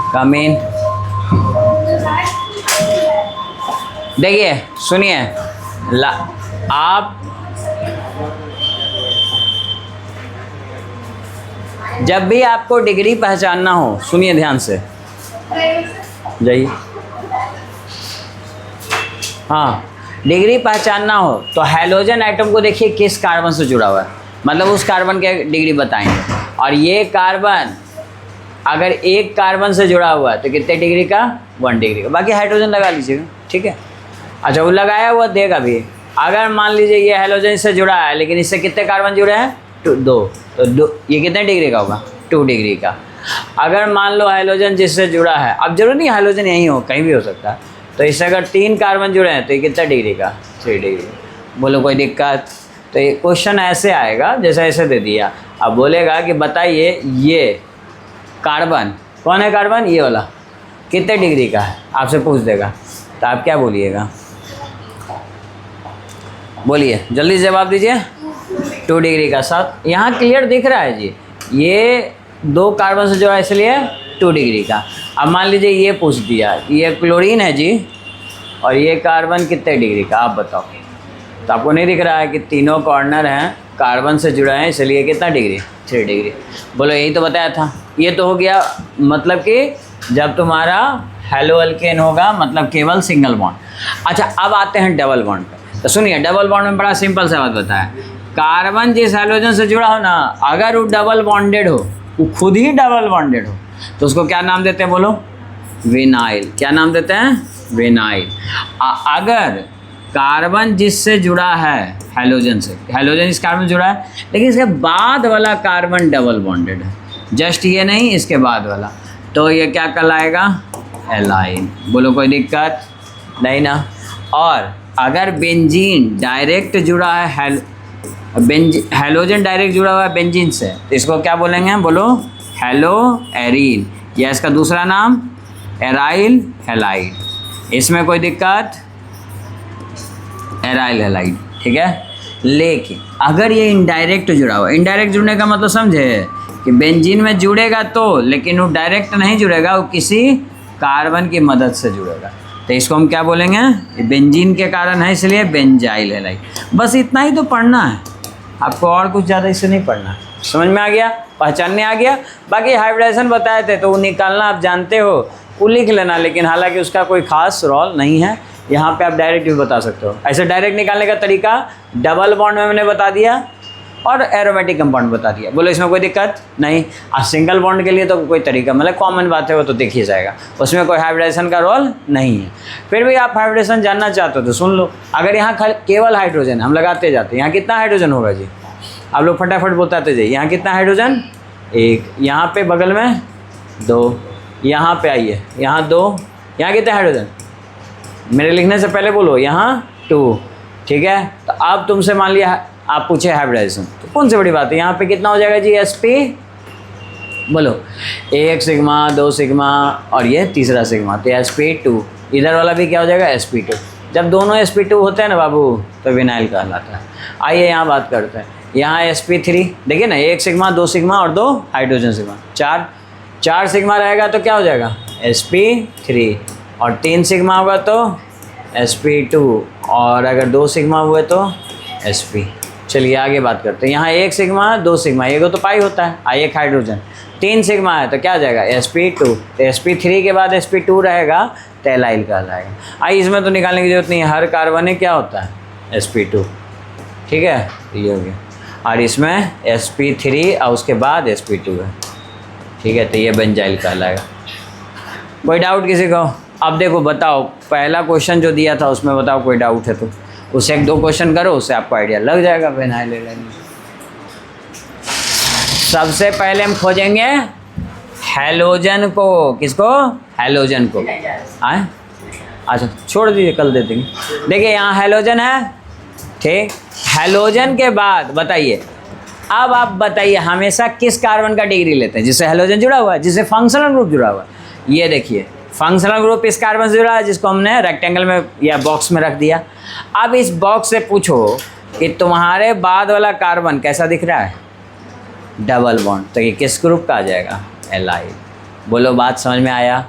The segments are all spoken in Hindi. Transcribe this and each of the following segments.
कम इन। देखिए सुनिए, आप जब भी आपको डिग्री पहचानना हो, सुनिए ध्यान से, जाइए। हाँ, डिग्री पहचानना हो तो हैलोजन एटम को देखिए किस कार्बन से जुड़ा हुआ है, मतलब उस कार्बन के डिग्री बताएंगे। और ये कार्बन अगर एक कार्बन से जुड़ा हुआ है तो कितने डिग्री का? 1 डिग्री का। बाकी हाइड्रोजन लगा लीजिएगा, ठीक है। अच्छा, वो लगाया हुआ देगा भी। अगर मान लीजिए ये हैलोजन से जुड़ा है लेकिन इससे कितने कार्बन जुड़े हैं? 2, तो 2, ये कितने डिग्री का होगा? 2 डिग्री का। अगर मान लो हैलोजन जिससे जुड़ा है, अब जरूर नहीं हैलोजन यहीं हो, कहीं भी हो सकता है, तो इससे अगर 3 कार्बन जुड़े हैं तो ये कितना डिग्री का? 3 डिग्री। बोलो कोई दिक्कत? तो ये क्वेश्चन ऐसे आएगा जैसे ऐसे दे दिया। अब बोलेगा कि बताइए ये कार्बन कौन है? कार्बन ये वाला कितने डिग्री का है, आपसे पूछ देगा, तो आप क्या बोलिएगा? बोलिए, जल्दी जवाब दीजिए। 2 डिग्री का। साथ यहाँ क्लियर दिख रहा है जी, ये 2 कार्बन से जो है इसलिए 2 डिग्री का। अब मान लीजिए ये पूछ दिया, ये क्लोरीन है जी और ये कार्बन कितने डिग्री का, आप बताओ। तो आपको नहीं दिख रहा है कि तीनों कॉर्नर हैं कार्बन से जुड़ा है, इसलिए कितना डिग्री? 3 डिग्री। बोलो यही तो बताया था। ये तो हो गया, मतलब कि जब तुम्हारा हेलो अल्केन होगा मतलब केवल सिंगल बॉन्ड। अच्छा, अब आते हैं डबल बॉन्ड पे। तो सुनिए, डबल बॉन्ड में बड़ा सिंपल सा बात बताया। कार्बन जिस हैलोजन से जुड़ा हो ना, अगर वो डबल बॉन्डेड हो, वो खुद ही डबल बॉन्डेड हो, तो उसको क्या नाम देते हैं? बोलो, विनाइल। क्या नाम देते हैं? विनाइल। अगर कार्बन जिससे जुड़ा है हैलोजन से, हैलोजन इस कार्बन से जुड़ा है लेकिन इसके बाद वाला कार्बन डबल बॉन्डेड है, जस्ट ये नहीं, इसके बाद वाला, तो ये क्या कहलाएगा? एलाइन। बोलो कोई दिक्कत नहीं ना। और अगर बेंजीन डायरेक्ट जुड़ा है हैलोजन डायरेक्ट जुड़ा हुआ है बेंजीन से, तो इसको क्या बोलेंगे? बोलो, हेलो एरीन, या इसका दूसरा नाम एराइल हैलाइड। इसमें कोई दिक्कत? एराइल हैलाइड, ठीक है। लेकिन अगर ये इनडायरेक्ट जुड़ा हुआ, इनडायरेक्ट जुड़ने का मतलब समझे कि बेंजीन में जुड़ेगा तो, लेकिन वो डायरेक्ट नहीं जुड़ेगा, वो किसी कार्बन की मदद से जुड़ेगा, तो इसको हम क्या बोलेंगे? बेंजीन के कारण है इसलिए बेंजाइल हैलाइड। बस इतना ही तो पढ़ना है आपको, और कुछ ज़्यादा इससे नहीं पढ़ना है। समझ में आ गया? पहचानने आ गया? बाकी हाइब्रिडाइजेशन बताए थे तो वो निकालना आप जानते हो, वो लिख लेना, लेकिन हालांकि उसका कोई खास रोल नहीं है। यहाँ पे आप डायरेक्ट भी बता सकते हो। ऐसे डायरेक्ट निकालने का तरीका डबल बॉन्ड में मैंने बता दिया और एरोमेटिक कंपाउंड बता दिया। बोलो इसमें कोई दिक्कत नहीं। और सिंगल बॉन्ड के लिए तो कोई तरीका, मतलब कॉमन बात है, वो तो देख ही जाएगा, उसमें कोई हाइब्रिडाइजेशन का रोल नहीं है। फिर भी आप हाइब्रिडाइजेशन जानना चाहते हो तो सुन लो। अगर यहाँ केवल हाइड्रोजन हम लगाते जाते हैं, यहाँ कितना हाइड्रोजन होगा जी? आप लोग फटाफट बताते जाइए। यहाँ कितना हाइड्रोजन? 1। यहाँ पे बगल में 2। यहाँ पे आइए, यहाँ 2। यहाँ कितने हाइड्रोजन? मेरे लिखने से पहले बोलो, यहाँ 2, ठीक है। तो अब तुमसे मान लिया आप पूछे हाइब्रिडाइजेशन, तो कौन सी बड़ी बात है? यहाँ पे कितना हो जाएगा जी? sp। बोलो, 1 सिग्मा, 2 सिग्मा और ये तीसरा सिग्मा, तो sp2। इधर वाला भी क्या हो जाएगा? sp2। जब दोनों sp2 होते हैं ना बाबू, तो विनाइल कहलाता है। आइए यहाँ बात करते हैं। यहाँ sp3, देखिए ना, 1 सिग्मा, 2 सिग्मा और 2 हाइड्रोजन सिग्मा, 4 सिग्मा रहेगा तो क्या हो जाएगा? sp3। और 3 सिग्मा होगा तो sp2, और अगर 2 सिग्मा हुए तो sp। चलिए आगे बात करते हैं। यहाँ 1 सिग्मा, 2 सिग्मा, एक तो पाई होता है, 1 हाइड्रोजन। 3 सिग्मा है तो क्या आ जाएगा? sp2। तो sp3 के बाद sp2 रहेगा तो एलाइल कहलाएगा। आइए, इसमें तो निकालने की जरूरत नहीं है, हर कार्बन में क्या होता है? sp2, ठीक है। ये हो गया। और इसमें sp3 और उसके बाद sp2 है, ठीक है, तो ये बेंजाइल कहलाएगा। कोई डाउट किसी को? अब देखो, बताओ, पहला क्वेश्चन जो दिया था उसमें बताओ कोई डाउट है तो उससे 1-2 क्वेश्चन करो, उससे आपको आइडिया लग जाएगा विनाइल हैलाइड। सबसे पहले हम खोजेंगे हैलोजन को। किसको? हैलोजन को। आए, अच्छा छोड़ दीजिए, कल दे देंगे। देखिए यहाँ हैलोजन है, ठीक। हैलोजन के बाद बताइए, अब आप बताइए हमेशा किस कार्बन का डिग्री लेते हैं? जिससे हैलोजन जुड़ा हुआ है, जिससे फंक्शनल ग्रुप जुड़ा हुआ है। ये देखिए, फंक्शनल ग्रुप इस कार्बन से जुड़ा है, जिसको हमने रेक्टेंगल में या बॉक्स में रख दिया। अब इस बॉक्स से पूछो कि तुम्हारे बाद वाला कार्बन कैसा दिख रहा है? डबल बॉन्ड, तो ये किस ग्रुप का आ जाएगा? एलाइल। बोलो बात समझ में आया?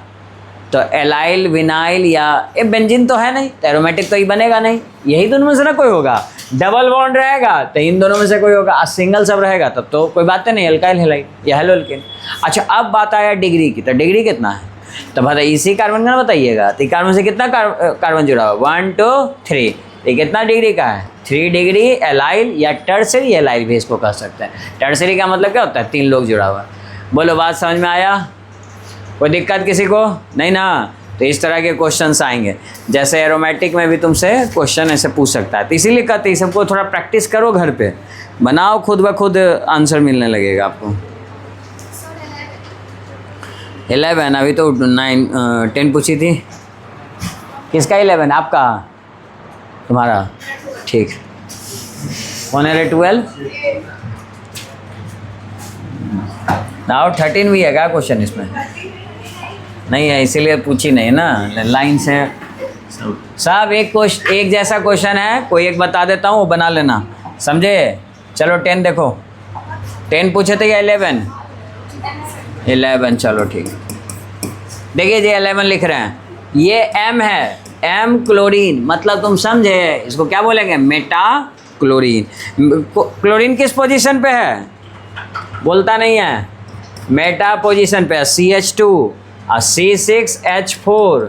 तो एलाइल विनाइल या ये बेंजीन तो है नहीं, तो एरोमेटिक तो ही बनेगा नहीं, यही दोनों में से ना कोई होगा। डबल बॉन्ड रहेगा तो इन दोनों में से कोई होगा, सिंगल सब रहेगा तब तो कोई बात नहीं, अल्काइल हैलाइड या हेलो एल्केन। अच्छा अब बात आया डिग्री की, तो डिग्री कितना है? तो बताइए इसी कार्बन का ना बताइएगा, तो कार्बन से कितना कार्बन जुड़ा हुआ? 1 2 3, ये कितना डिग्री का है? 3 डिग्री एलाइल या टर्सरी एलाइल भी इसको कह सकते हैं। टर्सरी का मतलब क्या होता है? 3 लोग जुड़ा हुआ है। बोलो बात समझ में आया? कोई दिक्कत किसी को नहीं ना? तो इस तरह के क्वेश्चंस आएंगे, जैसे एरोमेटिक में भी तुमसे क्वेश्चन ऐसे पूछ सकता है। तो इसीलिए कहते हैं सबको थोड़ा प्रैक्टिस करो, घर पे बनाओ, खुद ब खुद आंसर मिलने लगेगा आपको। 11 अभी तो 10 पूछी थी। किसका 11? आपका? तुम्हारा? ठीक। कौन है 12? नाउ 13 भी है क्या क्वेश्चन इसमें? नहीं है, इसीलिए पूछी नहीं ना, लाइन से सब एक जैसा क्वेश्चन है, कोई एक बता देता हूँ वो बना लेना, समझे? चलो 10 देखो, 10 पूछे थे या 11? 11, चलो ठीक। देखिए जी 11 लिख रहे हैं, ये M है, M क्लोरीन, मतलब तुम समझे इसको क्या बोलेंगे? Meta chlorine. क्लोरीन किस पोजीशन पे है? बोलता नहीं है। मेटा पोजीशन पे है, CH2 और C6H4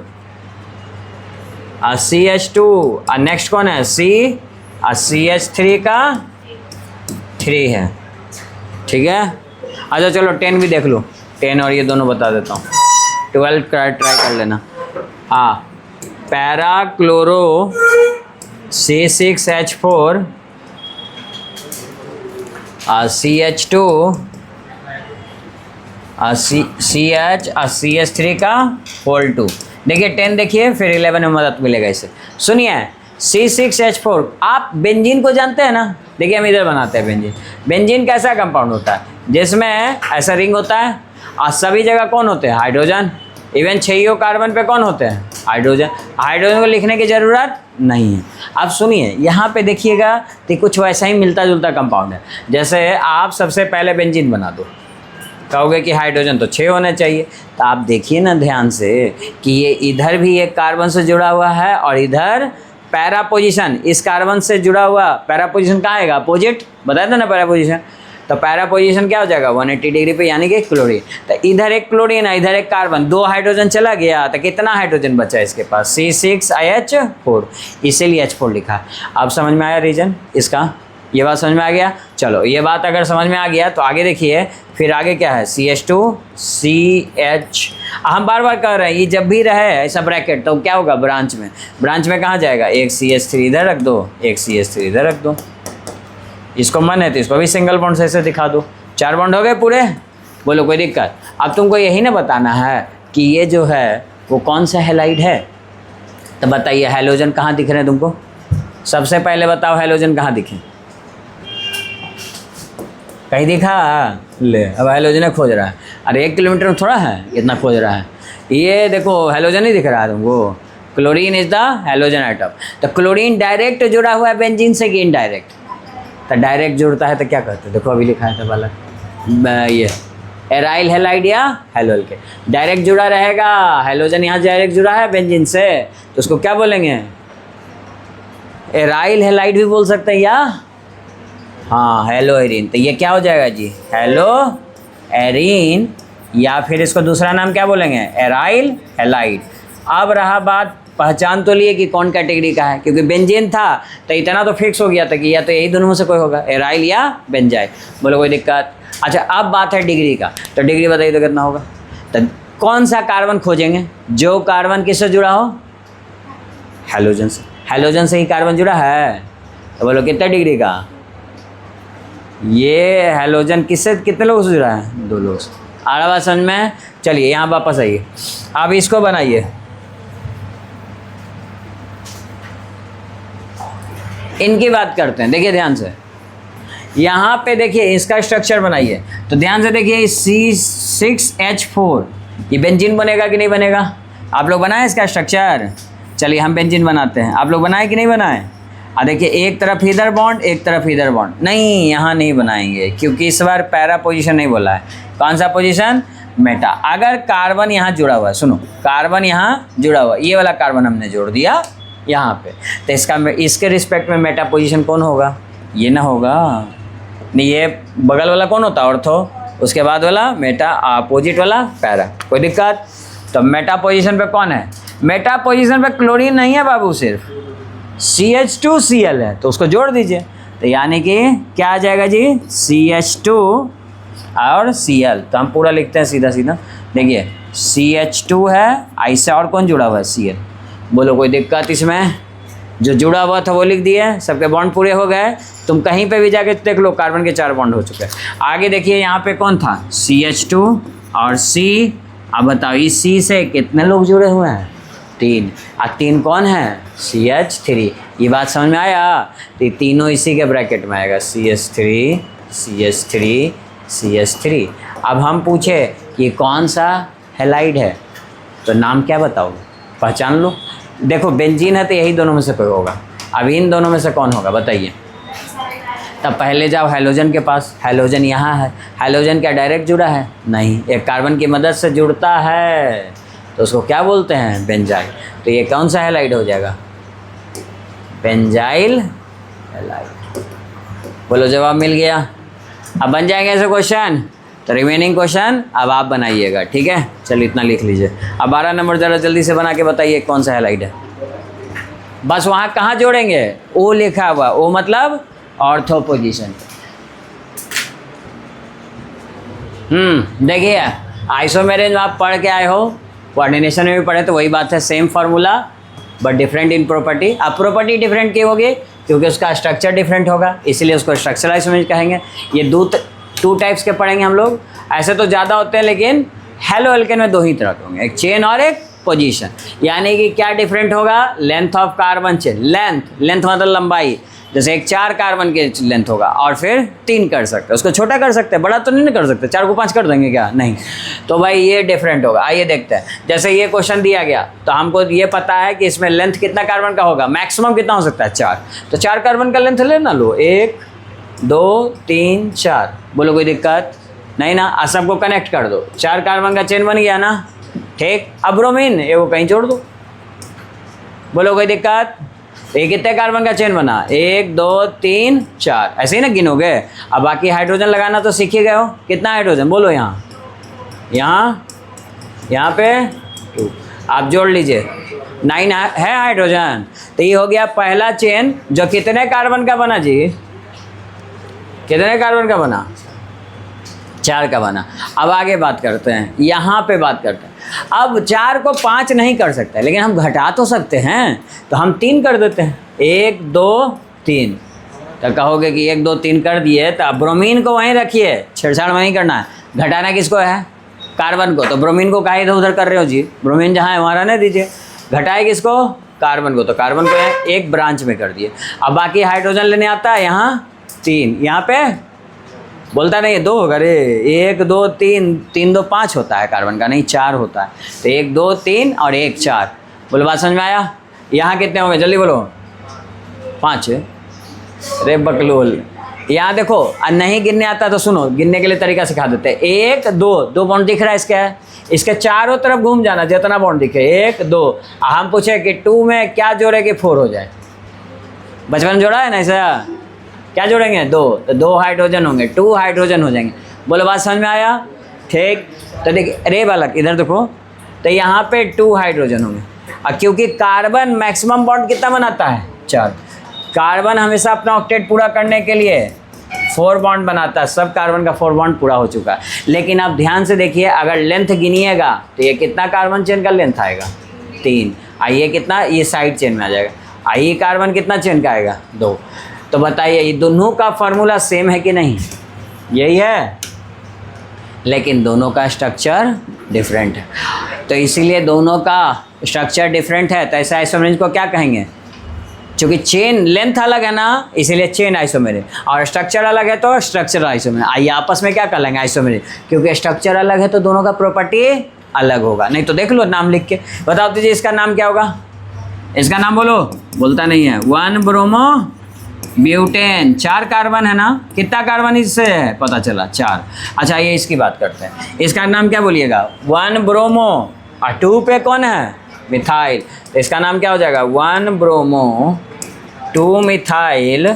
और CH2 और नेक्स्ट कौन है? C और CH3 का 3 है, ठीक है। अच्छा चलो 10 भी देख लो, 10 और ये दोनों बता देता हूँ, 12 ट्राई कर लेना। हाँ, पैरा क्लोरो C6H4 और CH2 और CH और CH3 का होल 2। देखिए 10 देखिए, फिर 11 में मदद मिलेगा इससे। सुनिए C6H4, आप बेंजीन को जानते हैं ना? देखिए हम इधर बनाते हैं बेंजीन। बेंजीन कैसा कंपाउंड होता है? जिसमें ऐसा रिंग होता है और सभी जगह कौन होते हैं? हाइड्रोजन। इवन 6 कार्बन पे कौन होते हैं? हाइड्रोजन। हाइड्रोजन को लिखने की ज़रूरत नहीं है। अब सुनिए यहाँ पे देखिएगा तो कुछ वैसा ही मिलता जुलता कंपाउंड है। जैसे आप सबसे पहले बेंजीन बना दो, कहोगे कि हाइड्रोजन तो 6 होने चाहिए, तो आप देखिए ना ध्यान से कि ये इधर भी एक कार्बन से जुड़ा हुआ है और इधर पैरा पोजीशन इस कार्बन से जुड़ा हुआ। पैरा पोजीशन कहाँ आएगा? अपोजिट, बताया था ना पैरा पोजीशन। तो पैरा पोजीशन क्या हो जाएगा? 180 डिग्री पे, यानी कि क्लोरीन। तो इधर एक क्लोरीन है, इधर एक कार्बन, 2 हाइड्रोजन चला गया, तो कितना हाइड्रोजन बचा है इसके पास? C6H4, इसीलिए H4 लिखा है। अब समझ में आया रीजन इसका? ये बात समझ में आ गया? चलो ये बात अगर समझ में आ गया तो आगे देखिए, फिर आगे क्या है? CH2 CH। हम बार बार कह रहे हैं ये जब भी रहे ऐसा ब्रैकेट तो क्या होगा? ब्रांच में। ब्रांच में कहाँ जाएगा? एक CH3 इधर रख दो, एक CH3 इधर रख दो। इसको मन है तो इसको भी सिंगल बॉन्ड से ऐसे दिखा दो। 4 बॉन्ड हो गए पूरे। बोलो कोई दिक्कत? अब तुमको यही ना बताना है कि ये जो है वो कौन सा हैलाइड है। तो बताइए हैलोजन कहाँ दिख रहे हैं तुमको? सबसे पहले बताओ हैलोजन कहाँ दिखे? कहीं दिखा? ले अब हैलोजन खोज रहा है। अरे 1 किलोमीटर में थोड़ा है इतना खोज रहा है। ये देखो हैलोजन ही दिख रहा है तुमको। Chlorine is the halogen atom. तो क्लोरीन डायरेक्ट जुड़ा हुआ है बेंजीन से कि इनडायरेक्ट? तो डायरेक्ट जुड़ता है तो क्या कहते हैं? देखो अभी लिखा है तो वाला ये एराइल हैलाइड या हेलो एल्केन। डायरेक्ट जुड़ा रहेगा, हैलोजन यहाँ डायरेक्ट जुड़ा है बेंजीन से, तो उसको क्या बोलेंगे? एराइल हैलाइड भी बोल सकते हैं या हाँ हेलो एरीन। तो ये क्या हो जाएगा जी? हेलो एरीन, या फिर इसको दूसरा नाम क्या बोलेंगे? Aryl halide. अब रहा बात, पहचान तो लिए कि कौन कैटेगरी का है, क्योंकि बेंजीन था तो इतना तो फिक्स हो गया था कि या तो यही दोनों में से कोई होगा, एराइल या बेंजाइल। बोलो कोई दिक्कत? अच्छा अब बात है डिग्री का, तो डिग्री बताइए तो कितना होगा? तो कौन सा कार्बन खोजेंगे जो कार्बन किससे जुड़ा हो? हैलोजन से। हैलोजन से ही कार्बन जुड़ा है, तो बोलो कितने डिग्री का? ये हैलोजन किससे, कितने लोगों से जुड़ा है? 2 लोग से। आ रहा बात समझ में? चलिए यहाँ वापस आइए, अब इसको बनाइए। इनकी बात करते हैं, देखिए ध्यान से। यहाँ पे देखिए इसका स्ट्रक्चर बनाइए, तो ध्यान से देखिए C6H4 ये बेंजीन बनेगा कि नहीं बनेगा? आप लोग बनाए इसका स्ट्रक्चर? चलिए हम बेंजीन बनाते हैं, आप लोग बनाए कि नहीं बनाए? देखिए एक तरफ इधर बॉन्ड, एक तरफ इधर बॉन्ड। नहीं यहाँ नहीं बनाएंगे, क्योंकि इस बार पैरा पोजीशन नहीं बोला है। कौन सा पोजीशन? मेटा। अगर कार्बन यहाँ जुड़ा हुआ है, सुनो, कार्बन यहाँ जुड़ा हुआ है, ये वाला कार्बन हमने जोड़ दिया यहाँ पे, तो इसके रिस्पेक्ट में मेटा पोजीशन कौन होगा? ये ना होगा, नहीं, ये बगल वाला कौन होता है? ऑर्थो, उसके बाद वाला मेटा, अपोजिट वाला पैरा। कोई दिक्कत? तो मेटा पोजीशन पे कौन है? मेटा पोजीशन पे क्लोरीन नहीं है बाबू, सिर्फ CH2Cl है, तो उसको जोड़ दीजिए। तो यानी कि क्या आ जाएगा जी? CH2 और Cl। तो हम पूरा लिखते हैं सीधा सीधा, देखिए CH2 है, ऐसे और कौन जुड़ा हुआ है? Cl। बोलो कोई दिक्कत इसमें? जो जुड़ा हुआ था वो लिख दिए, सबके बॉन्ड पूरे हो गए। तुम कहीं पे भी जाके देख लो, कार्बन के 4 बॉन्ड हो चुके हैं। आगे देखिए यहाँ पे कौन था? CH2 और C। अब बताओ इस C से कितने लोग जुड़े हुए हैं? 3। और 3 कौन है? CH3। ये बात समझ में आया? तो ये तीनों इसी के ब्रैकेट में आएगा, CH3 CH3 CH3। अब हम पूछे कि कौन सा हैलाइड है, तो नाम क्या बताओगे? पहचान लो। देखो बेंजीन है तो यही दोनों में से कोई होगा। अब इन दोनों में से कौन होगा बताइए? तब पहले जाओ हैलोजन के पास। हैलोजन यहाँ है, हैलोजन क्या डायरेक्ट जुड़ा है? नहीं, एक कार्बन की मदद से जुड़ता है, तो उसको क्या बोलते हैं? बेंजाइल। तो ये कौन सा हैलाइड हो जाएगा? Benzyl halide. बोलो जवाब मिल गया। अब बन जाएंगे ऐसे क्वेश्चन, तो रिमेनिंग क्वेश्चन अब आप बनाइएगा, ठीक है? चलिए इतना लिख लीजिए। अब 12 नंबर ज़रा जल्दी से बना के बताइए कौन सा हैलाइड है। बस वहाँ कहाँ जोड़ेंगे? ओ लिखा हुआ, ओ मतलब ऑर्थो पोजीशन। देखिए आइसोमेरेज आप पढ़ के आए हो, कोऑर्डिनेशन में भी पढ़े, तो वही बात है, same formula but different in property. अब प्रॉपर्टी डिफरेंट क्यों होगी? क्योंकि उसका स्ट्रक्चर डिफरेंट होगा, इसीलिए उसको स्ट्रक्चरल आइसोमेरेज कहेंगे। ये 2 टाइप्स के पढ़ेंगे हम लोग। ऐसे तो ज़्यादा होते हैं, लेकिन हेलो एल्केन में 2 ही तरह के होंगे, एक चेन और एक पोजीशन। यानी कि क्या डिफरेंट होगा? Length of carbon chain. Length मतलब लंबाई, जैसे एक 4 कार्बन के लेंथ होगा और फिर 3 कर सकते हैं, उसको छोटा कर सकते हैं, बड़ा तो नहीं कर सकते। 4 को 5 कर देंगे क्या? नहीं। तो भाई ये डिफरेंट होगा। आइए देखते हैं। जैसे ये क्वेश्चन दिया गया तो हमको ये पता है कि इसमें लेंथ कितना कार्बन का होगा, मैक्सिमम कितना हो सकता है? 4। तो 4 कार्बन का लेंथ लेना लो, 1 2 3 4। बोलो कोई दिक्कत नहीं ना? सबको कनेक्ट कर दो, 4 कार्बन का चेन बन गया ना, ठीक। अब ब्रोमीन ये वो कहीं छोड़ दो। बोलो कोई दिक्कत? ये कितने कार्बन का चेन बना? 1 2 3 4, ऐसे ही ना गिनोगे। अब बाकी हाइड्रोजन लगाना तो सीख ही गए हो। कितना हाइड्रोजन बोलो? यहाँ पे 2। आप जोड़ लीजिए, 9 है हाइड्रोजन। तो ये हो गया पहला चेन जो कितने कार्बन का बना जी? कितने कार्बन का बना? 4 का बना। अब आगे बात करते हैं, यहाँ पे बात करते हैं। अब 4 को 5 नहीं कर सकते, लेकिन हम घटा तो सकते हैं, तो हम 3 कर देते हैं। 1 2 3। तो कहोगे कि 1 2 3 कर दिए, तो अब ब्रोमीन को वहीं रखिए, छेड़छाड़ वहीं करना है। घटाना किसको है? कार्बन को। तो ब्रोमीन को काहे इधर उधर कर रहे हो जी? ब्रोमीन जहाँ है वहाँ रहने दीजिए। घटाए किसको? कार्बन को। तो कार्बन को एक ब्रांच में कर दिए। अब बाकी हाइड्रोजन लेने आता है, यहाँ 3, यहाँ पे बोलता नहीं है 2 होगा रे। 1 2 3, 3 2 5 होता है कार्बन का, नहीं 4 होता है। तो 1 2 3 और 1 4। बोलो बात समझ में आया? यहाँ कितने होंगे जल्दी बोलो? 5। रे बकलोल, यहाँ देखो नहीं गिनने आता तो सुनो, गिनने के लिए तरीका सिखा देते हैं। 1 2 बॉन्ड दिख रहा है इसका, इसके चारों तरफ घूम जाना, जितना बॉन्ड दिखे। 1 2। हम पूछे कि 2 में क्या जोड़े कि 4 हो जाए? बचपन में जोड़ा है ना ऐसा? क्या जोड़ेंगे? 2। तो 2 हाइड्रोजन होंगे, 2 हाइड्रोजन हो जाएंगे। बोलो बात समझ में आया? ठीक। तो देखिए रे बालक इधर देखो, तो यहाँ पे 2 हाइड्रोजन होंगे। और क्योंकि कार्बन मैक्सिमम बॉन्ड कितना बनाता है? 4। कार्बन हमेशा अपना ऑक्टेट पूरा करने के लिए 4 बॉन्ड बनाता है। सब कार्बन का 4 बॉन्ड पूरा हो चुका है। लेकिन आप ध्यान से देखिए, अगर लेंथ गिनिएगा तो ये कितना कार्बन चेन का लेंथ आएगा? 3। आइए कितना? ये साइड चेन में आ जाएगा। आइए कार्बन कितना चेन का आएगा? 2। तो बताइए ये दोनों का फार्मूला सेम है कि नहीं? यही है, लेकिन दोनों का स्ट्रक्चर डिफरेंट है। तो इसीलिए दोनों का स्ट्रक्चर डिफरेंट है, तो ऐसे आइसोमेरेज को क्या कहेंगे? क्योंकि चेन लेंथ अलग है ना, इसीलिए चेन आइसोमेरेज, और स्ट्रक्चर अलग है तो स्ट्रक्चर आइसोमेरेज। आइए आपस में क्या कर लेंगे? आइसोमेरेज। क्योंकि स्ट्रक्चर अलग है तो दोनों का प्रॉपर्टी अलग होगा। नहीं तो देख लो नाम लिख के। बताओ दीजिए इसका नाम क्या होगा? इसका नाम बोलो। बोलता नहीं है। 1 ब्रोमो ब्यूटेन, 4 कार्बन है ना, कितना कार्बन इससे है पता चला 4। अच्छा ये इसकी बात करते हैं, इसका नाम क्या बोलिएगा, 1 ब्रोमो, और 2 पे कौन है, मिथाइल, तो इसका नाम क्या हो जाएगा 1 ब्रोमो 2 मिथाइल।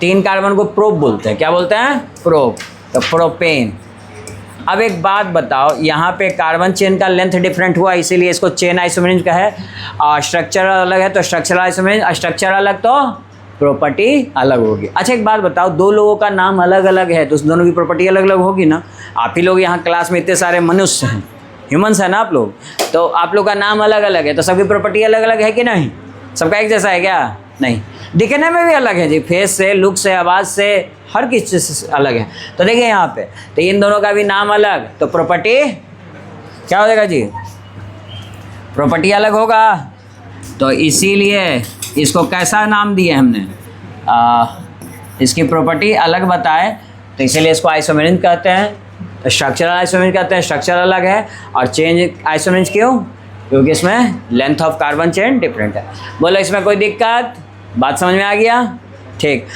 3 कार्बन को प्रोप बोलते हैं, क्या बोलते हैं, प्रोप, तो प्रोपेन। अब एक बात बताओ, यहाँ पे कार्बन चेन का लेंथ डिफरेंट हुआ इसीलिए इसको चेन आइसोमेरिज्म का है, और स्ट्रक्चर अलग है तो स्ट्रक्चरल आइसोमेरिज्म, स्ट्रक्चर अलग तो प्रॉपर्टी अलग होगी। अच्छा एक बात बताओ, 2 लोगों का नाम अलग अलग है तो उस दोनों की प्रॉपर्टी अलग अलग होगी ना। आप ही लोग यहाँ क्लास में इतने सारे मनुष्य हैं, ह्यूमंस हैं ना आप लोग, तो आप लोग का नाम अलग अलग है तो सबकी प्रॉपर्टी अलग अलग है कि नहीं, सबका एक जैसा है क्या, नहीं, दिखने में भी अलग है जी, फेस से, लुक से, आवाज़ से, हर किस चीज़ से अलग है। तो देखिए यहाँ पे, तो इन दोनों का भी नाम अलग, तो प्रॉपर्टी क्या हो जाएगा जी, प्रॉपर्टी अलग होगा। तो इसीलिए इसको कैसा नाम दिए हमने, इसकी प्रॉपर्टी अलग बताए तो इसीलिए इसको आइसोमेरिज्म कहते हैं, तो स्ट्रक्चरल आइसोमेरिज्म कहते हैं, स्ट्रक्चर अलग है, और चेंज आइसोमेरिज्म क्यों, क्योंकि इसमें length of carbon chain different है। बोलो इसमें कोई दिक्कत, बात समझ में आ गया, ठीक।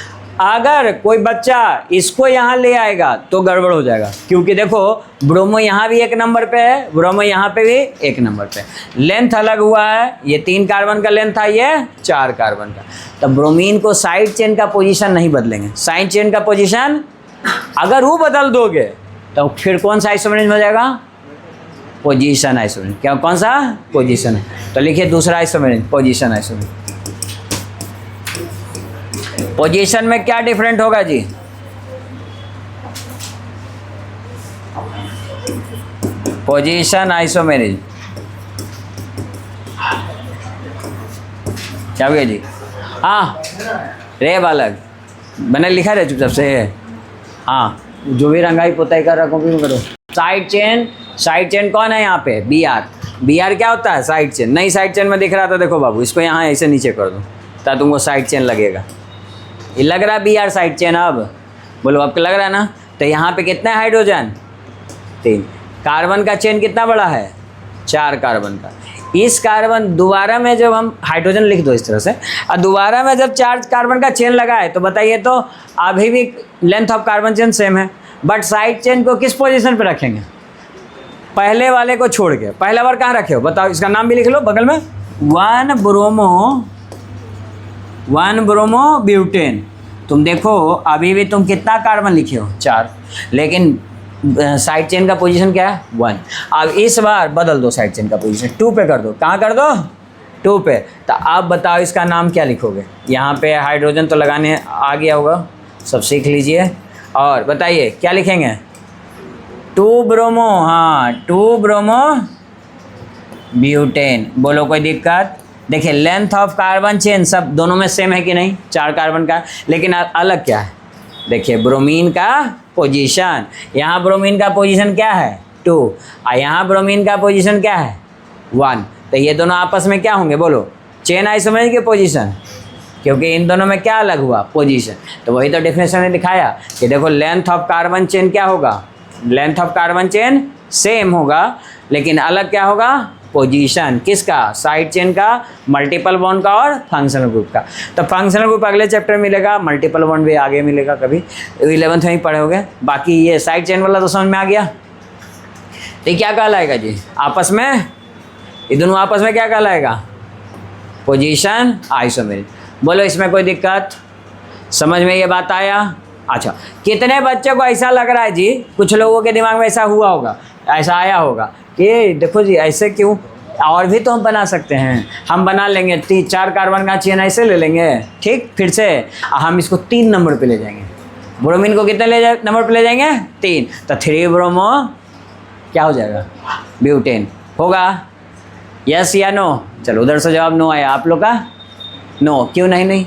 अगर कोई बच्चा इसको यहाँ ले आएगा तो गड़बड़ हो जाएगा, क्योंकि देखो ब्रोमो यहाँ भी 1 नंबर पे है, ब्रोमो यहाँ पे भी 1 नंबर पे, लेंथ अलग हुआ है, ये 3 कार्बन का लेंथ था, ये 4 कार्बन का। तो ब्रोमीन को साइड चेन का पोजीशन नहीं बदलेंगे, साइड चेन का पोजीशन अगर वो बदल दोगे तो फिर कौन सा आइसोमेरिज्म हो जाएगा, पोजीशन आइसोमेरिज्म, क्या कौन सा, पोजीशन। तो लिखिए दूसरा आइसोमेरिज्म, पोजीशन आइसोमेरिज्म। पोजीशन में क्या डिफरेंट होगा जी, पोजीशन आइसोमेरिज्म क्या हो गया जी, हाँ रे बालक मैंने लिखा रहे चुपचाप से, हाँ जो भी रंगाई पोताई कर रहा कॉपी में करो। साइड चेन, साइड चेन कौन है यहाँ पे, बी आर क्या होता है, साइड चेन। नई साइड चेन में दिख रहा था, देखो बाबू इसको यहाँ ऐसे नीचे कर दो ताकि तुमको साइड चेन लगेगा, ये लग रहा है बी आर साइड चेन, अब बोलो आपको लग रहा है ना। तो यहाँ पे कितना है हाइड्रोजन, 3, कार्बन का चेन कितना बड़ा है, 4 कार्बन का। इस कार्बन दोबारा में जब हम हाइड्रोजन लिख दो इस तरह से, और दोबारा में जब 4 कार्बन का चेन लगा है तो बताइए, तो अभी भी length of carbon chain same है, बट साइड चेन को किस पोजीशन पे रखेंगे, पहले वाले को छोड़ के। पहला बार कहाँ रखे हो बताओ, इसका नाम भी लिख लो बगल में, 1 ब्रोमो ब्यूटेन। तुम देखो अभी भी तुम कितना कार्बन लिखे हो, 4, लेकिन साइड चेन का पोजीशन क्या है, 1। अब इस बार बदल दो साइड चेन का पोजीशन, 2 पे कर दो, कहाँ कर दो, 2 पे। तो अब बताओ इसका नाम क्या लिखोगे, यहाँ पे हाइड्रोजन तो लगाने आ गया होगा, सब सीख लीजिए, और बताइए क्या लिखेंगे, 2 ब्रोमो, हाँ 2 ब्रोमो ब्यूटेन। बोलो कोई दिक्कत, देखिए लेंथ ऑफ कार्बन चेन सब दोनों में सेम है कि नहीं, 4 कार्बन का, लेकिन अलग क्या है, देखिए ब्रोमीन का पोजीशन, यहाँ ब्रोमीन का पोजीशन क्या है 2, और यहाँ ब्रोमीन का पोजीशन क्या है 1। तो ये दोनों आपस में क्या होंगे, बोलो चेन आइसोमेरिज्म के पोजीशन, क्योंकि इन दोनों में क्या अलग हुआ, पोजीशन। तो वही तो डेफिनेशन ने दिखाया कि देखो लेंथ ऑफ कार्बन चेन क्या होगा, length of carbon chain same होगा, लेकिन अलग क्या होगा, पोजीशन, किसका, साइड चेन का, मल्टीपल बॉन्ड का और फंक्शनल ग्रुप का। तो फंक्शनल ग्रुप अगले चैप्टर में मिलेगा, मल्टीपल बॉन्ड भी आगे मिलेगा, कभी 11th में ही पढ़ोगे। बाकी ये साइड चेन वाला तो समझ में आ गया। तो क्या कहलाएगा जी आपस में, ये दोनों आपस में क्या कहलाएगा, पोजीशन आइसोमेरिज्म। बोलो इसमें कोई दिक्कत, समझ में ये बात आया। अच्छा, कितने बच्चों को ऐसा लग रहा है जी, कुछ लोगों के दिमाग में ऐसा हुआ होगा, ऐसा आया होगा कि देखो जी ऐसे क्यों, और भी तो हम बना सकते हैं, हम बना लेंगे 4 कार्बन का चेन ऐसे ले लेंगे, ठीक, फिर से हम इसको 3 नंबर पे ले जाएंगे, ब्रोमीन को कितने नंबर पे ले जाएंगे, 3, तो 3 ब्रोमो क्या हो जाएगा, ब्यूटेन होगा, यस या नो। चलो उधर से जवाब नो आया आप लोग का, नो, क्यों नहीं,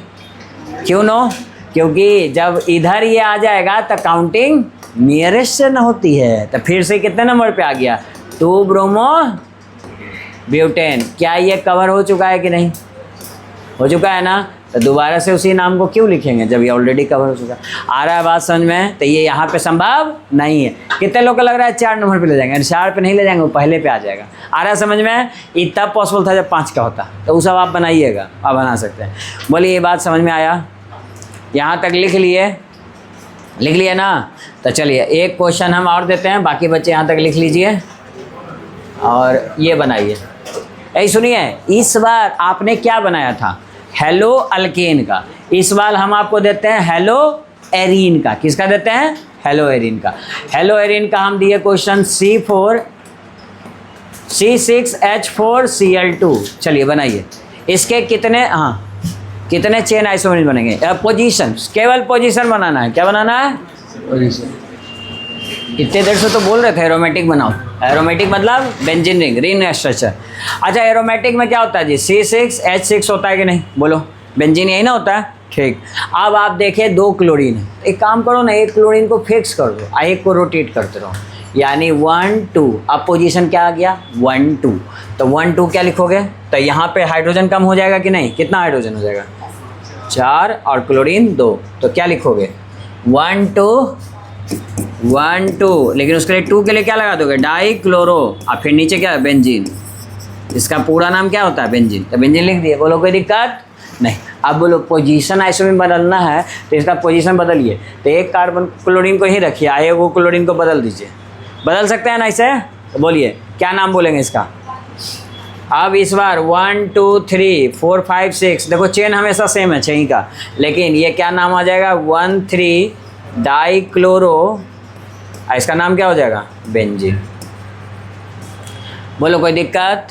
क्यों नो, क्योंकि जब इधर ये आ जाएगा तो काउंटिंग नियरेस्ट से न होती है, तो फिर से कितने नंबर पे आ गया, 2 ब्रोमो ब्यूटेन। क्या ये कवर हो चुका है कि नहीं, हो चुका है ना। तो दोबारा से उसी नाम को क्यों लिखेंगे जब ये ऑलरेडी कवर हो चुका। आ रहा है बात समझ में? तो ये यहाँ पे संभव नहीं है। कितने लोग को लग रहा है 4 नंबर पे ले जाएंगे? 4 पे नहीं ले जाएंगे, वो पहले पे आ जाएगा। आ रहा है समझ में? ये तब पॉसिबल था जब 5 का होता, तो वो सब आप बनाइएगा, आप बना सकते हैं। बोलिए ये बात समझ में आया? यहाँ तक लिख लिए ना? तो चलिए एक क्वेश्चन हम और देते हैं, बाकी बच्चे यहाँ तक लिख लीजिए और ये बनाइए। यही सुनिए, इस बार आपने क्या बनाया था? हेलो अल्केन का। इस बार हम आपको देते हैं हेलो एरीन का। किसका देते हैं? हेलो एरीन का। हेलो एरीन का हम दिए क्वेश्चन C6H4Cl2। चलिए बनाइए। इसके कितने चेन आइसोमरेज बनेंगे? पोजीशन, केवल पोजीशन बनाना है। क्या बनाना है? पोजीशन। इतने देर से तो बोल रहे थे एरोमेटिक बनाओ। एरोमेटिक मतलब बेंजीन रिंग, रिंग स्ट्रक्चर। अच्छा एरोमेटिक में क्या होता है जी? C6H6 होता है कि नहीं? बोलो, बेंजीन यही ना होता है? ठीक। अब आप देखिए 2 क्लोरीन है। एक काम करो ना, एक क्लोरीन को फिक्स कर दो, एक को रोटेट करते रहो, यानी 1 2। अब पोजीशन क्या आ गया? 1 2। तो 1 2 क्या लिखोगे? तो यहाँ पे हाइड्रोजन कम हो जाएगा कि नहीं? कितना हाइड्रोजन हो जाएगा? 4 और क्लोरीन 2। तो क्या लिखोगे? 1 2 1 2। लेकिन उसके लिए 2 के लिए क्या लगा दोगे? डाई क्लोरो, और फिर नीचे क्या है? बेंजीन। इसका पूरा नाम क्या होता है? बेंजीन। तो बेंजीन लिख दिए। बोलो कोई दिक्कत नहीं। अब बोलो पोजीशन आइसोमर बदलना है तो इसका पोजीशन बदलिए। तो एक कार्बन क्लोरीन को ही रखिए, आए वो क्लोरीन को बदल दीजिए। बदल सकते हैं ना इसे? तो बोलिए क्या नाम बोलेंगे इसका? अब इस बार 1 2 3 4 5 6, देखो चेन हमेशा सेम है 6 का, लेकिन ये क्या नाम आ जाएगा? 1 3 डाई क्लोरो, इसका नाम क्या हो जाएगा? बेंजीन। बोलो कोई दिक्कत?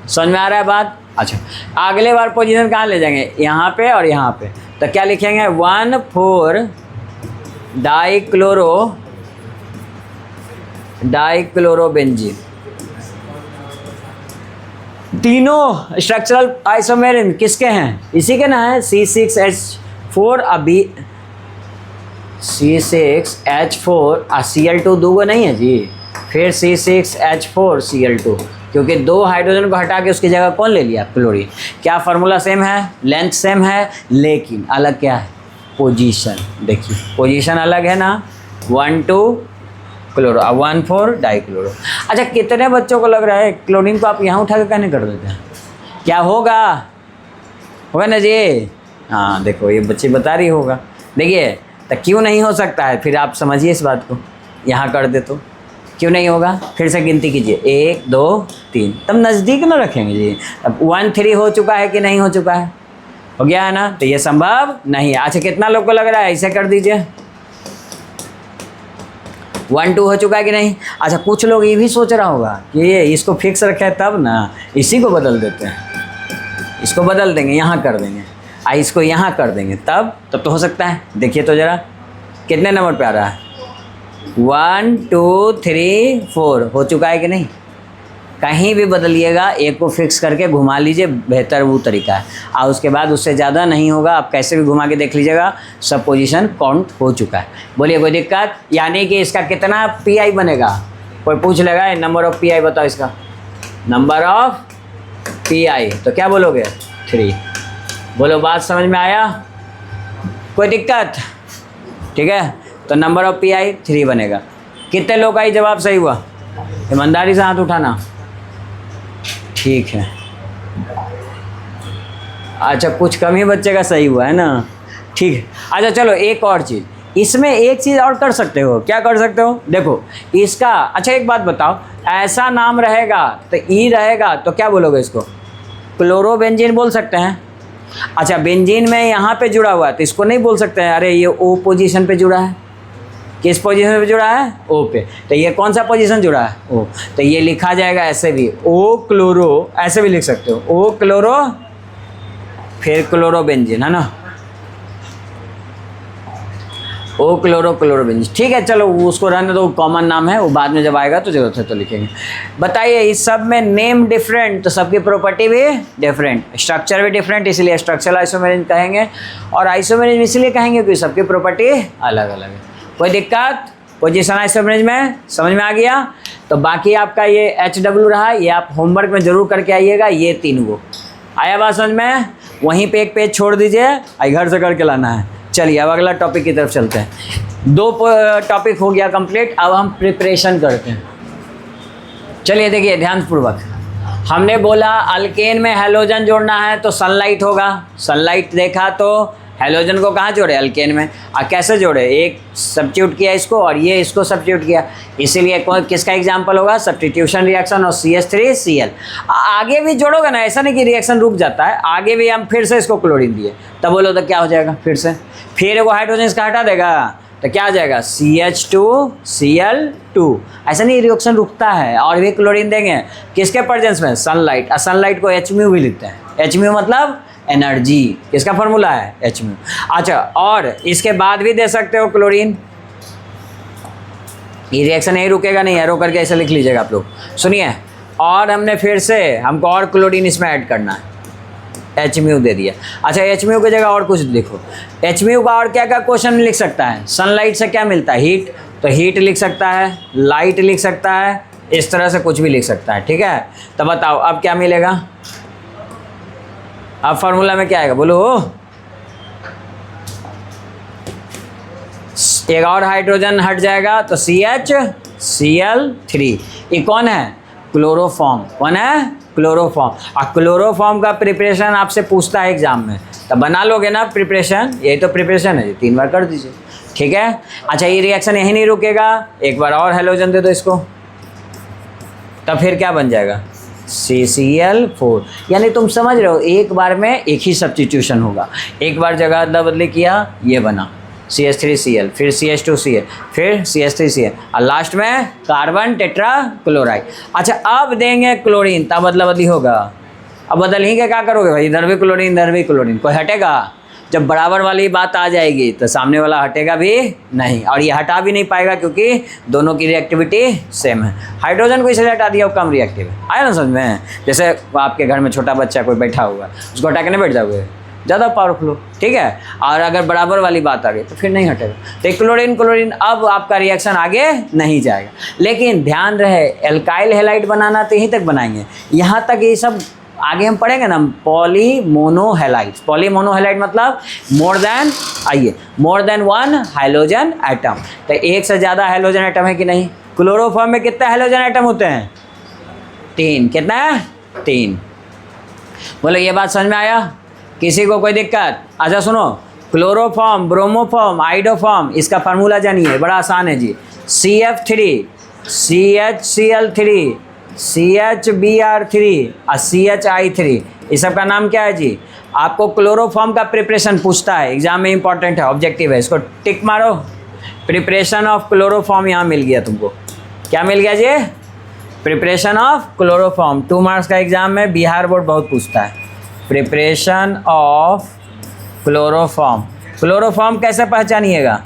समझ में आ रहा है बात? अच्छा अगले बार पोजीशन कहाँ ले जाएंगे? यहाँ पे और यहाँ पे। तो क्या लिखेंगे? 1 4 डाई क्लोरो बेंजीन। तीनों स्ट्रक्चरल आइसोमेरिन किसके हैं? इसी के ना है, C6H4 अभी C6H4 Cl2 दूगो नहीं है जी, फिर C6H4Cl2, क्योंकि 2 हाइड्रोजन को हटा के उसकी जगह कौन ले लिया? क्लोरीन। क्या फार्मूला सेम है, लेंथ सेम है, लेकिन अलग क्या है? पोजीशन। देखिए पोजीशन अलग है ना, 1 2 क्लोरो, 1 4 डाई क्लोरो। अच्छा कितने बच्चों को लग रहा है क्लोरीन को आप यहाँ उठा के कहने कर देते हैं? क्या होगा ना जी? हाँ देखो ये बच्ची बता रही होगा। देखिए तो क्यों नहीं हो सकता है, फिर आप समझिए इस बात को। यहाँ कर दे तो क्यों नहीं होगा? फिर से गिनती कीजिए, 1 2 3, तब नज़दीक ना रखेंगे जी। अब 1 3 हो चुका है कि नहीं हो चुका है? हो गया है ना? तो ये संभव नहीं है। अच्छा कितना लोग को लग रहा है? ऐसे कर दीजिए, 1 2 हो चुका है कि नहीं? अच्छा कुछ लोग ये भी सोच रहा होगा कि ये इसको फिक्स रखे है तब ना, इसी को बदल देते हैं, इसको बदल देंगे, यहाँ कर देंगे, इसको यहाँ कर देंगे, तब तो हो सकता है। देखिए तो ज़रा कितने नंबर पे आ रहा है? 1 2 3 4 हो चुका है कि नहीं? कहीं भी बदलिएगा, एक को फिक्स करके घुमा लीजिए, बेहतर वो तरीका है। और उसके बाद उससे ज़्यादा नहीं होगा, आप कैसे भी घुमा के देख लीजिएगा, सब पोजीशन काउंट हो चुका है। बोलिए कोई दिक्कत? यानी कि इसका कितना पीआई बनेगा? कोई पूछ लेगा नंबर ऑफ पीआई बताओ इसका, नंबर ऑफ पीआई, तो क्या बोलोगे? 3। बोलो बात समझ में आया? कोई दिक्कत? ठीक है, तो नंबर ऑफ पीआई 3 बनेगा। कितने लोग का ही जवाब सही हुआ? ईमानदारी से हाथ उठाना। ठीक है, अच्छा कुछ कम ही बच्चे का सही हुआ है ना? ठीक है। अच्छा चलो एक और चीज़, इसमें एक चीज़ और कर सकते हो। क्या कर सकते हो? देखो इसका, अच्छा एक बात बताओ, ऐसा नाम रहेगा तो ई रहेगा तो क्या बोलोगे इसको? क्लोरोबेंजीन बोल सकते हैं। अच्छा बेंजीन में यहाँ पे जुड़ा हुआ है तो इसको नहीं बोल सकते हैं, अरे ये ओ पोजीशन पे जुड़ा है। किस पोजीशन पे जुड़ा है? ओ पे। तो ये कौन सा पोजीशन जुड़ा है? ओ। तो ये लिखा जाएगा ऐसे भी, ओ क्लोरो, ऐसे भी लिख सकते हो, ओ क्लोरो फिर क्लोरोबेंजीन, है ना? ओ क्लोरोबेंजीन। ठीक है चलो उसको रहने दो, कॉमन नाम है, वो बाद में जब आएगा तो जरूरत है तो लिखेंगे। बताइए इस सब में नेम डिफरेंट तो सबकी प्रॉपर्टी भी डिफरेंट, स्ट्रक्चर भी डिफरेंट, इसलिए स्ट्रक्चरल आइसोमेरिज्म कहेंगे, और आइसोमेरिज्म इसलिए कहेंगे क्योंकि सबकी प्रॉपर्टी अलग अलग है। कोई दिक्कत? पोजीशन आइसोमेरिज्म में समझ में आ गया? तो बाकी आपका ये HW रहा, ये आप होमवर्क में ज़रूर करके आइएगा, ये 3 वो आया बात समझ में? वहीं पे एक पेज छोड़ दीजिए, आई घर से करके लाना है। चलिए अब अगला टॉपिक की तरफ चलते हैं। 2 टॉपिक हो गया कंप्लीट, अब हम प्रिपरेशन करते हैं। चलिए देखिए ध्यानपूर्वक, हमने बोला अल्केन में हैलोजन जोड़ना है तो सनलाइट होगा। सनलाइट देखा तो हैलोजन को कहाँ जोड़े, अल्केन में। कैसे जोड़े, एक सब्स्टिट्यूट किया इसको और ये इसको सब्स्टिट्यूट किया, इसीलिए किसका एग्जाम्पल होगा, सब्स्टिट्यूशन रिएक्शन और CH3Cl। आगे भी जोड़ोगे ना, ऐसा नहीं कि रिएक्शन रुक जाता है, आगे भी हम फिर से इसको क्लोरीन दिए, तब बोलो तो क्या हो जाएगा, फिर वो हाइड्रोजन इसका हटा देगा तो क्या आ जाएगा, CH2Cl2। ऐसा नहीं रिएक्शन रुकता है, और भी क्लोरीन देंगे किसके प्रेजेंस में, सनलाइट। सनलाइट को Hμ भी लिखते हैं, Hμ मतलब एनर्जी, किसका फॉर्मूला है, Hμ। अच्छा, और इसके बाद भी दे सकते हो क्लोरीन, ये रिएक्शन नहीं रुकेगा, नहीं एरो करके ऐसे लिख लीजिएगा आप लोग। सुनिए, और हमने फिर से हमको और क्लोरीन इसमें ऐड करना है, Hμ दे दिया। अच्छा, Hμ की जगह और कुछ लिखो, Hμ का और क्या क्या क्वेश्चन लिख सकता है, सनलाइट से क्या मिलता है, हीट, तो हीट लिख सकता है, लाइट लिख सकता है, इस तरह से कुछ भी लिख सकता है, ठीक है। तो बताओ अब क्या मिलेगा, अब फार्मूला में क्या आएगा, बोलो। एक और हाइड्रोजन हट जाएगा तो CHCl3। ये कौन है, क्लोरोफॉर्म। कौन है, क्लोरोफॉर्म। और क्लोरोफॉर्म का प्रिपरेशन आपसे पूछता है एग्जाम में, तो बना लोगे ना प्रिपरेशन, यही तो प्रिपरेशन है, 3 बार कर दीजिए, ठीक है। अच्छा, ये रिएक्शन यही नहीं रुकेगा, एक बार और हैलोजन दे दो इसको, तब फिर क्या बन जाएगा, CCl4। यानी तुम समझ रहे हो, एक बार में एक ही सब्स्टिट्यूशन होगा, एक बार जगह अदला बदली किया, ये बना CH3Cl, फिर CH2Cl, फिर CH3Cl, और लास्ट में कार्बन टेट्रा क्लोराइड। अच्छा, अब देंगे क्लोरीन, तब अदला बदली होगा। अब बदल ही के क्या करोगे भाई, इधर भी क्लोरीन इधर भी क्लोरीन, कोई हटेगा। जब बराबर वाली बात आ जाएगी तो सामने वाला हटेगा भी नहीं, और ये हटा भी नहीं पाएगा क्योंकि दोनों की रिएक्टिविटी सेम है। हाइड्रोजन को इसलिए हटा दिया, वो कम रिएक्टिव है, आया ना समझ में। जैसे आपके घर में छोटा बच्चा कोई बैठा हुआ है, उसको हटा के नहीं बैठ जाओगे, ज़्यादा पावरफुल हो, ठीक है। और अगर बराबर वाली बात आ गई तो फिर नहीं हटेगा। तो क्लोरीन क्लोरीन, अब आपका रिएक्शन आगे नहीं जाएगा। लेकिन ध्यान रहे, एल्काइल हैलाइड बनाना तो यहीं तक बनाएंगे, यहाँ तक ये सब आगे हम पढ़ेंगे ना, पॉलीमोनोहैलाइड। पॉलीमोनोहैलाइड मतलब मोर देन, आइए, मोर देन 1 हाइड्रोजन एटम। तो एक से ज़्यादा हाइड्रोजन एटम है कि नहीं। क्लोरोफॉर्म में कितने हाइड्रोजन एटम होते हैं, 3। कितना है, 3। बोलो ये बात समझ में आया, किसी को कोई दिक्कत। अच्छा सुनो, क्लोरोफॉर्म, ब्रोमोफॉर्म, आइडोफॉर्म, इसका फार्मूला जानिए, बड़ा आसान है जी। CF3, CHCl3, CHBr3 और CHI3, इस सब का नाम क्या है जी। आपको क्लोरोफॉर्म का प्रिपरेशन पूछता है, एग्जाम में इंपॉर्टेंट है, ऑब्जेक्टिव है, इसको टिक मारो। प्रिपरेशन ऑफ क्लोरोफॉर्म यहाँ मिल गया तुमको, क्या मिल गया जी, प्रिपरेशन ऑफ क्लोरोफॉर्म। 2 मार्क्स का एग्जाम में बिहार बोर्ड बहुत पूछता है, प्रिपरेशन ऑफ क्लोरोफॉर्म। क्लोरोफॉर्म कैसे पहचानिएगा,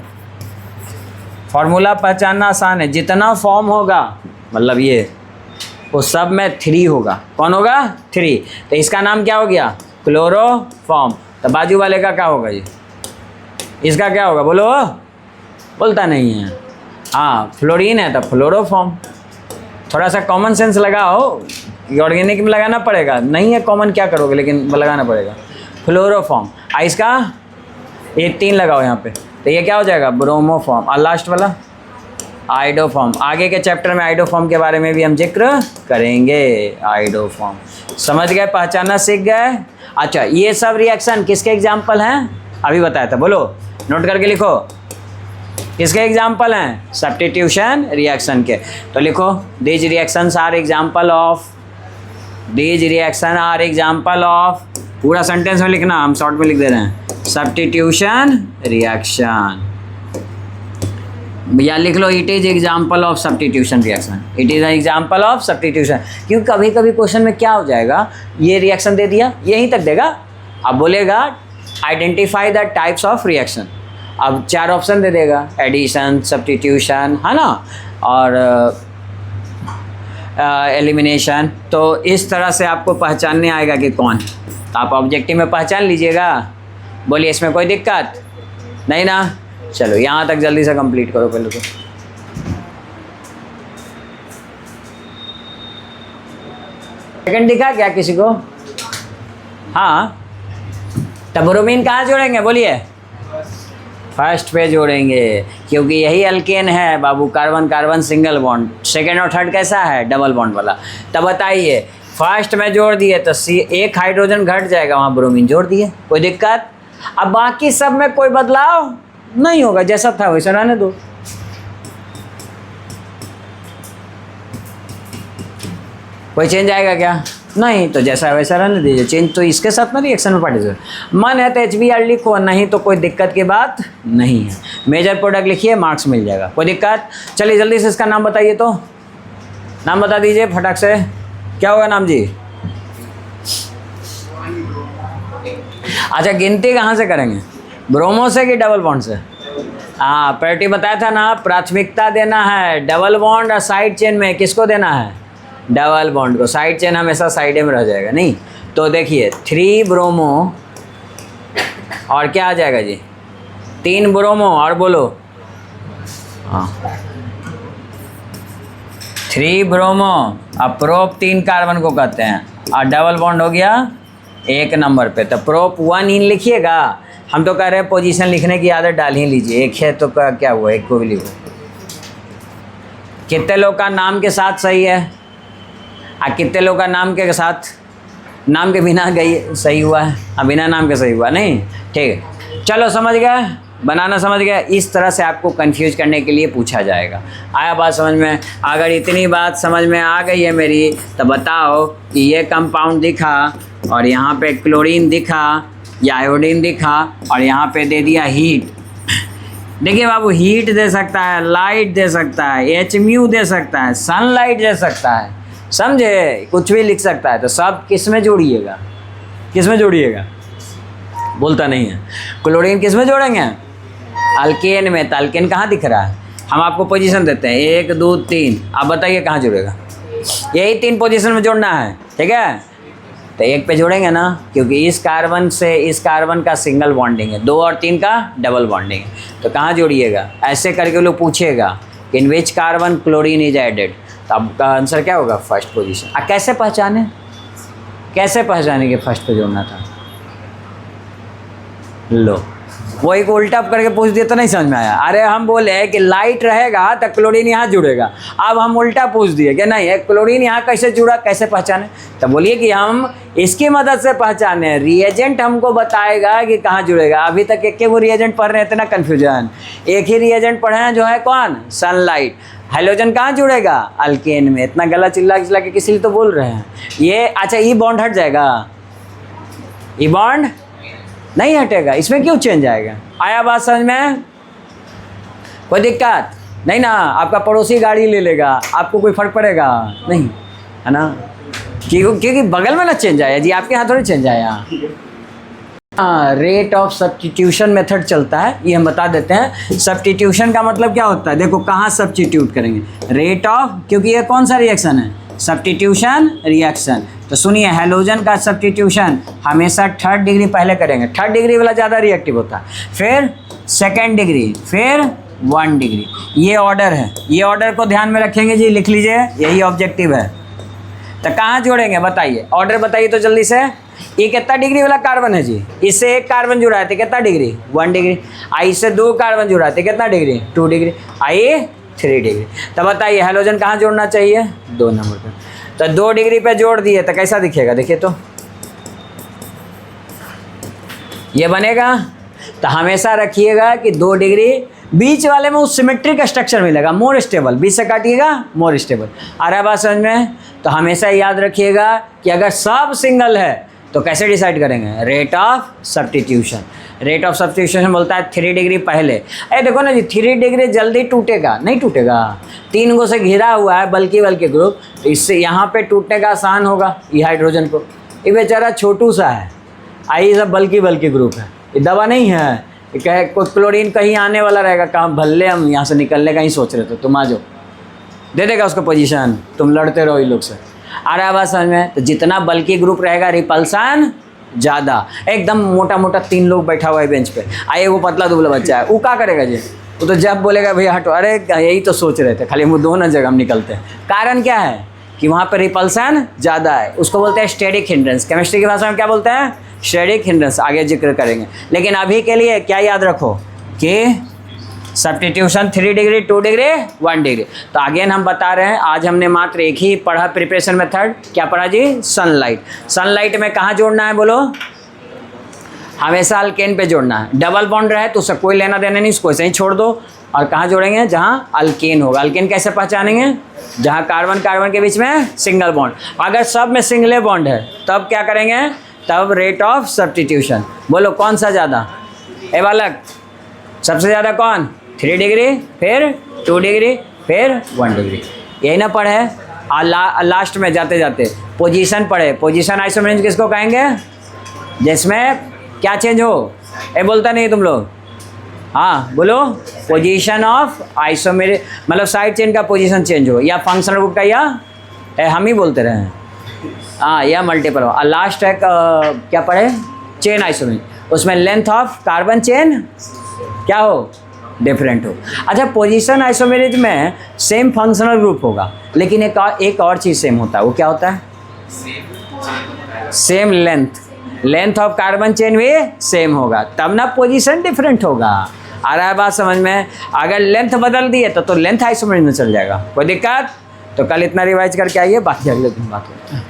फॉर्मूला पहचानना आसान है, जितना फॉर्म होगा मतलब ये वो सब में 3 होगा। कौन होगा, 3। तो इसका नाम क्या हो गया, क्लोरोफॉर्म। तो बाजू वाले का क्या होगा जी, इसका क्या होगा, बोलो, बोलता नहीं है। हाँ, फ्लोरीन है तो फ्लोरोफॉर्म। थोड़ा सा कॉमन सेंस लगाओ, ऑर्गेनिक में लगाना पड़ेगा, नहीं है कॉमन क्या करोगे, लेकिन लगाना पड़ेगा, फ्लोरोफॉर्म। इसका ये 3 लगाओ यहाँ पे, तो ये क्या हो जाएगा, ब्रोमोफॉर्म। और लास्ट वाला आइडोफॉर्म। आगे के चैप्टर में आइडोफॉर्म के बारे में भी हम जिक्र करेंगे। आइडोफॉर्म समझ गए, पहचानना सीख गए। अच्छा, ये सब रिएक्शन किसके एग्जाम्पल हैं, अभी बताया था, बोलो, नोट करके लिखो, किसके एग्जाम्पल हैं, सब्स्टिट्यूशन रिएक्शन के। तो लिखो, these reactions are example of, these reaction are example of, पूरा सेंटेंस में लिखना, हम शॉर्ट में लिख दे रहे हैं, सब्स्टिट्यूशन रिएक्शन। या लिख लो, it is example of substitution reaction, it is example of substitution. क्योंकि कभी कभी क्वेश्चन में क्या हो जाएगा, ये रिएक्शन दे दिया, यहीं तक देगा, अब बोलेगा identify the types of reaction. अब 4 ऑप्शन दे देगा, एडिशन, सब्स्टिट्यूशन, है ना, और एलिमिनेशन। तो इस तरह से आपको पहचानने आएगा कि कौन। तो आप ऑब्जेक्टिव में पहचान लीजिएगा। बोलिए, इसमें कोई दिक्कत नहीं ना। चलो यहाँ तक जल्दी से कंप्लीट करो पहले तो। सेकंड दिखा क्या किसी को, हाँ तब ब्रोमीन कहाँ जोड़ेंगे बोलिए? फर्स्ट पे जोड़ेंगे, क्योंकि यही अल्केन है बाबू, carbon carbon single bond. Second और थर्ड कैसा है? डबल बॉन्ड वाला। तब बताइए, फर्स्ट में जोड़ दिए तो एक हाइड्रोजन घट जाएगा, वहाँ ब्रोमीन जोड़ दिए, कोई दिक्कत? अब बाकी सब में कोई बदलाव नहीं होगा, जैसा था वैसा रहने दो। कोई चेंज आएगा क्या? नहीं, तो जैसा वैसा रहने दीजिए। चेंज तो इसके साथ ना रिएक्शन में पार्टिसिपेट, मन है तो HBr लिखो, नहीं तो कोई दिक्कत की बात नहीं है। मेजर प्रोडक्ट लिखिए, मार्क्स मिल जाएगा, कोई दिक्कत? चलिए जल्दी से इसका नाम बताइए, तो नाम बता दीजिए फटाक से, क्या होगा नाम जी? अच्छा, गिनती कहाँ से करेंगे? ब्रोमो से कि डबल बॉन्ड से? हाँ, प्रायोरिटी बताया था ना, प्राथमिकता देना है डबल बॉन्ड और साइड चेन में किसको देना है? डबल बॉन्ड को। साइड चेन हमेशा साइड में रह जाएगा, नहीं तो देखिए 3 ब्रोमो और क्या आ जाएगा जी? 3 ब्रोमो और बोलो, हाँ 3 ब्रोमो। अब प्रोप 3 कार्बन को कहते हैं और डबल बॉन्ड हो गया 1 नंबर पे, तो प्रोप 1 इन लिखिएगा। हम तो कह रहे हैं पोजीशन लिखने की आदत डाल ही लीजिए, एक है तो क्या हुआ, एक को भी लिखो। कितने लोग का नाम के साथ सही है? कितने लोग का नाम के साथ, नाम के बिना गई सही हुआ है? बिना नाम के सही हुआ नहीं? ठीक है, चलो समझ गए, बनाना समझ गए। इस तरह से आपको कंफ्यूज करने के लिए पूछा जाएगा। आया बात समझ में? अगर इतनी बात समझ में आ गई है मेरी, तो बताओ कि ये कंपाउंड दिखा और यहाँ पे क्लोरीन दिखा या आयोडीन दिखा और यहाँ पे दे दिया हीट। देखिए बाबू, हीट दे सकता है, लाइट दे सकता है, HMu दे सकता है, सनलाइट दे सकता है, समझे? कुछ भी लिख सकता है। तो सब किस में जोड़िएगा? किस में जोड़िएगा? बोलता नहीं है। क्लोरीन किस में जोड़ेंगे? अल्केन में। तो अल्केन कहाँ दिख रहा है? हम आपको पोजीशन देते हैं 1 2 3, आप बताइए कहाँ जोड़ेगा? यही 3 पोजीशन में जोड़ना है, ठीक है? तो 1 पे जोड़ेंगे ना, क्योंकि इस कार्बन से इस कार्बन का सिंगल बॉन्डिंग है, 2 और 3 का डबल बॉन्डिंग है। तो कहाँ जोड़िएगा? ऐसे करके लोग पूछेगा कि in which carbon chlorine is added, तो आपका आंसर क्या होगा? First position. कैसे पहचाने? कैसे पहचाने कि फर्स्ट पे जोड़ना था? लो, वो एक उल्टा करके पूछ दिया तो नहीं समझ में आया। अरे हम बोले कि लाइट रहेगा तो क्लोरीन यहाँ जुड़ेगा, अब हम उल्टा पूछ दिए कि नहीं क्लोरीन यहाँ कैसे जुड़ा, कैसे पहचाने? तो बोलिए कि हम इसकी मदद से पहचाने, रिएजेंट हमको बताएगा कि कहाँ जुड़ेगा। अभी तक एक वो रिएजेंट पढ़ रहे हैं, इतना कन्फ्यूजन। एक ही रिएजेंट पढ़े हैं, जो है कौन? सनलाइट। हाइड्रोजन कहाँ जुड़ेगा? अल्केन में। इतना गला चिल्ला चिल्ला के किसी लिए तो बोल रहे हैं ये। अच्छा, ई बॉन्ड हट जाएगा? ई बॉन्ड नहीं हटेगा, इसमें क्यों चेंज आएगा? आया बात समझ में? कोई दिक्कत नहीं ना? आपका पड़ोसी गाड़ी ले लेगा, आपको कोई फर्क पड़ेगा नहीं, है ना? क्योंकि बगल में ना चेंज आया जी, आपके हाथ थोड़ी चेंज आया। हाँ, रेट ऑफ सब्स्टिट्यूशन मेथड चलता है, ये हम बता देते हैं। सब्स्टिट्यूशन का मतलब क्या होता है? देखो कहाँ सब्स्टिट्यूट करेंगे? रेट ऑफ, क्योंकि ये कौन सा रिएक्शन है? Substitution reaction. तो सुनिए, हैलोजन का सब्स्टिट्यूशन हमेशा 3rd डिग्री पहले करेंगे। 3rd डिग्री वाला ज़्यादा रिएक्टिव होता है, फिर 2nd डिग्री, फिर 1 डिग्री। ये ऑर्डर है, ये ऑर्डर को ध्यान में रखेंगे जी, लिख लीजिए, यही ऑब्जेक्टिव है। तो कहाँ जोड़ेंगे बताइए? ऑर्डर बताइए तो जल्दी से। ये कितना डिग्री वाला कार्बन है जी? इससे 1 कार्बन जुड़ा है तो कितना डिग्री? 1 डिग्री। इससे 2 कार्बन जुड़ा है तो कितना डिग्री? 2 डिग्री। 3 डिग्री। तो बताइए हैलोजन कहाँ जोड़ना चाहिए? 2 नंबर पर। तो 2 डिग्री पे जोड़ दिए तो कैसा दिखेगा? देखिए तो ये बनेगा। तो हमेशा रखिएगा कि 2 डिग्री, बीच वाले में उस सिमेट्रिक स्ट्रक्चर मिलेगा, मोर स्टेबल। बीच से काटिएगा, मोर स्टेबल। आ रहा है बात समझ में? तो हमेशा याद रखिएगा कि अगर सब सिंगल है तो कैसे डिसाइड करेंगे? Rate of substitution. Rate of substitution बोलता है 3 डिग्री पहले। देखो ना जी, 3 डिग्री जल्दी टूटेगा नहीं? टूटेगा, 3 गो से घिरा हुआ है बल्कि ग्रुप, तो इससे यहाँ पे टूटने का आसान होगा। ये हाइड्रोजन को, ये बेचारा छोटू सा है, आई सब बल्कि ग्रुप है, ये दवा नहीं है। कहे कोई क्लोरीन कहीं आने वाला रहेगा, कहाँ भल्ले हम यहाँ से निकलने का ही सोच रहे थे, तुम आ जाओ, दे देगा उसको पोजीशन, तुम लड़ते रहो इन लोग से। आ रहा है बात समझ में? तो जितना बल्कि ग्रुप रहेगा रिपल्सन ज़्यादा। एकदम मोटा मोटा 3 लोग बैठा हुआ है बेंच पे, आइए वो पतला दुबला बच्चा है, वो क्या करेगा जी? वो तो जब बोलेगा भैया हटो, अरे यही तो सोच रहे थे, खाली वो दोनों जगह हम निकलते हैं। कारण क्या है? कि वहाँ पर रिपल्सन ज़्यादा है, उसको बोलते हैं स्टेरिक हिंड्रेंस। केमिस्ट्री की भाषा में क्या बोलते हैं? स्टेरिक हिंड्रेंस आगे जिक्र करेंगे। लेकिन अभी के लिए क्या याद रखो कि सब्स्टिट्यूशन 3 डिग्री 2 डिग्री 1 डिग्री। तो अगेन हम बता रहे हैं, आज हमने मात्र एक ही पढ़ा प्रिपरेशन मेथड, क्या पढ़ा जी? सनलाइट। सनलाइट में कहाँ जोड़ना है बोलो? हमेशा अल्केन पे जोड़ना है। डबल बॉन्ड रहे तो उससे कोई लेना देना नहीं, उसको ऐसे ही छोड़ दो। और कहाँ जोड़ेंगे? जहाँ अल्केन होगा। अल्केन कैसे पहचानेंगे? जहाँ कार्बन कार्बन के बीच में सिंगल बॉन्ड। अगर सब में सिंगले बॉन्ड है तब क्या करेंगे? तब रेट ऑफ सब्स्टिट्यूशन बोलो कौन सा ज़्यादा? ए बालक, सबसे ज़्यादा कौन? 3 डिग्री, फिर 2 डिग्री, फिर 1 डिग्री। यही ना पढ़े? लास्ट में जाते जाते पोजीशन पढ़े। पोजीशन आइसोमेरिज्म किसको कहेंगे? जिसमें क्या चेंज हो? ए बोलता नहीं तुम लोग? हाँ बोलो। पोजीशन ऑफ आइसोमेरिक मतलब साइड चेन का पोजीशन चेंज हो, या फंक्शनल ग्रुप का, या हम ही बोलते रहे हाँ, या मल्टीपल हो। लास्ट है क्या पढ़े? Chain isomeric. उसमें लेंथ ऑफ कार्बन चेन क्या हो? डिफरेंट हो। अच्छा, पोजीशन आइसोमेरिज्म में सेम फंक्शनल ग्रुप होगा, लेकिन एक और चीज़ सेम होता है। वो क्या होता है? Same length of carbon chain भी सेम होगा, तब ना पोजीशन डिफरेंट होगा। आ रहा है बात समझ में? अगर लेंथ बदल दिए तो लेंथ आइसोमेरिज्म में चल जाएगा। कोई दिक्कत? तो कल इतना रिवाइज करके आइए, बाकी अगले दिन बात होती है।